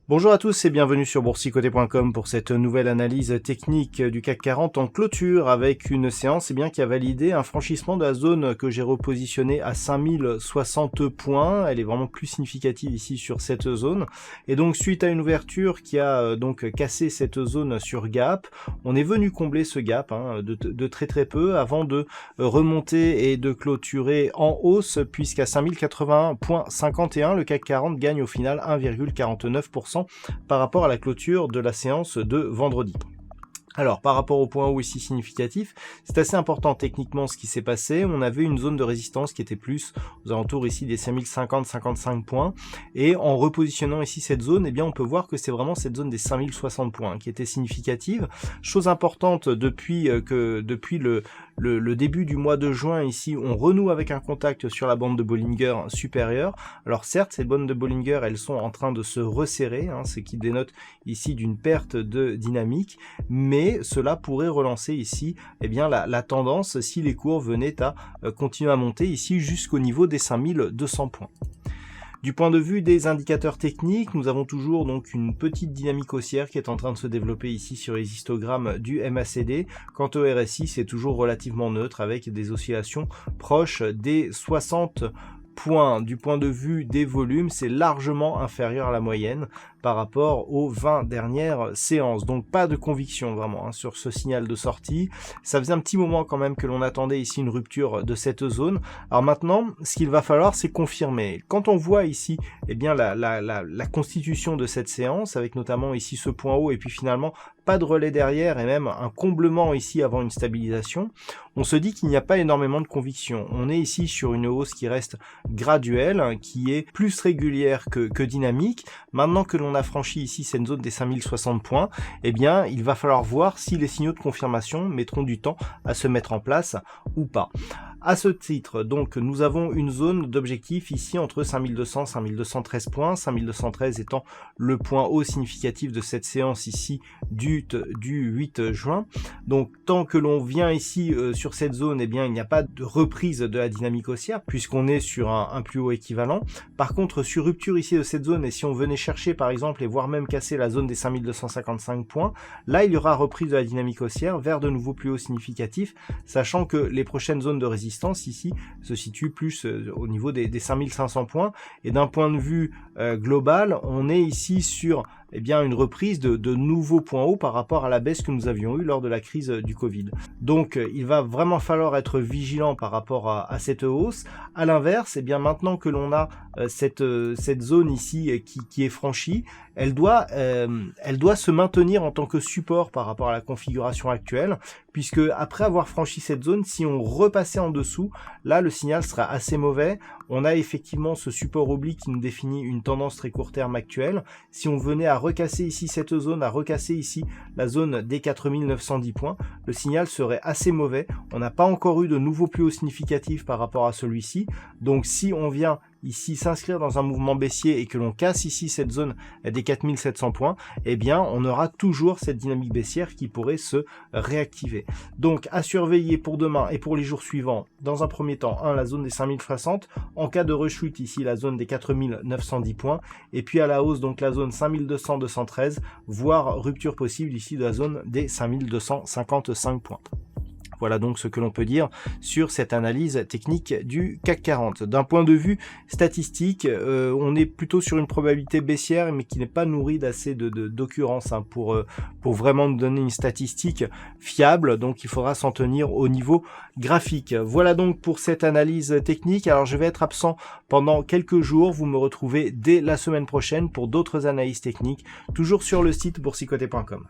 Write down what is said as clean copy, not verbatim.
Bonjour à tous et bienvenue sur boursicoté.com pour cette nouvelle analyse technique du CAC 40 en clôture avec une séance qui a validé un franchissement de la zone que j'ai repositionnée à 5060 points. Elle est vraiment plus significative ici sur cette zone. Et donc suite à une ouverture qui a donc cassé cette zone sur gap, on est venu combler ce gap de très peu avant de remonter et de clôturer en hausse puisqu'à 5081.51 le CAC 40 gagne au final 1,49% par rapport à la clôture de la séance de vendredi. Alors, par rapport au point haut ici significatif, c'est assez important techniquement ce qui s'est passé. On avait une zone de résistance qui était plus aux alentours ici des 5050-55 points. Et en repositionnant ici cette zone, on peut voir que c'est vraiment cette zone des 5060 points qui était significative. Chose importante depuis le début du mois de juin ici, on renoue avec un contact sur la bande de Bollinger supérieure. Alors certes, ces bandes de Bollinger, elles sont en train de se resserrer, ce qui dénote ici d'une perte de dynamique, mais cela pourrait relancer ici la tendance si les cours venaient à continuer à monter ici jusqu'au niveau des 5200 points. Du point de vue des indicateurs techniques, nous avons toujours donc une petite dynamique haussière qui est en train de se développer ici sur les histogrammes du MACD. Quant au RSI, c'est toujours relativement neutre avec des oscillations proches des 60 points. Du point de vue des volumes, c'est largement inférieur à la moyenne par rapport aux 20 dernières séances. Donc pas de conviction vraiment sur ce signal de sortie. Ça faisait un petit moment quand même que l'on attendait ici une rupture de cette zone. Alors maintenant, ce qu'il va falloir, c'est confirmer. Quand on voit ici la constitution de cette séance, avec notamment ici ce point haut et puis finalement pas de relais derrière et même un comblement ici avant une stabilisation, on se dit qu'il n'y a pas énormément de conviction. On est ici sur une hausse qui reste graduelle, qui est plus régulière que dynamique. Maintenant que l'on a franchi ici cette zone des 5060 points, il va falloir voir si les signaux de confirmation mettront du temps à se mettre en place ou pas. À ce titre, donc, nous avons une zone d'objectif ici entre 5200 et 5213 points, 5213 étant le point haut significatif de cette séance ici du 8 juin. Donc, tant que l'on vient ici sur cette zone, il n'y a pas de reprise de la dynamique haussière puisqu'on est sur un plus haut équivalent. Par contre, sur rupture ici de cette zone, et si on venait chercher par exemple et voire même casser la zone des 5255 points, là, il y aura reprise de la dynamique haussière vers de nouveaux plus hauts significatifs, sachant que les prochaines zones de résistance ici se situe plus au niveau des 5500 points et d'un point de vue global, on est ici sur une reprise de nouveaux points hauts par rapport à la baisse que nous avions eue lors de la crise du Covid. Donc il va vraiment falloir être vigilant par rapport à cette hausse. À l'inverse, maintenant que l'on a cette zone ici qui est franchie, elle doit se maintenir en tant que support par rapport à la configuration actuelle, puisque après avoir franchi cette zone, si on repassait en dessous, là le signal sera assez mauvais. On a effectivement ce support oblique qui nous définit une tendance très court terme actuelle. Si on venait à recasser ici cette zone, à recasser ici la zone des 4910 points, le signal serait assez mauvais. On n'a pas encore eu de nouveaux plus hauts significatifs par rapport à celui-ci. Donc si on vient ici s'inscrire dans un mouvement baissier et que l'on casse ici cette zone des 4700 points, on aura toujours cette dynamique baissière qui pourrait se réactiver. Donc à surveiller pour demain et pour les jours suivants, dans un premier temps, la zone des 5060, en cas de rechute ici la zone des 4910 points, et puis à la hausse donc la zone 5200-213, voire rupture possible ici de la zone des 5255 points. Voilà donc ce que l'on peut dire sur cette analyse technique du CAC 40. D'un point de vue statistique, on est plutôt sur une probabilité baissière, mais qui n'est pas nourrie d'assez d'occurrences pour vraiment nous donner une statistique fiable. Donc il faudra s'en tenir au niveau graphique. Voilà donc pour cette analyse technique. Alors je vais être absent pendant quelques jours. Vous me retrouvez dès la semaine prochaine pour d'autres analyses techniques, toujours sur le site boursicoté.com.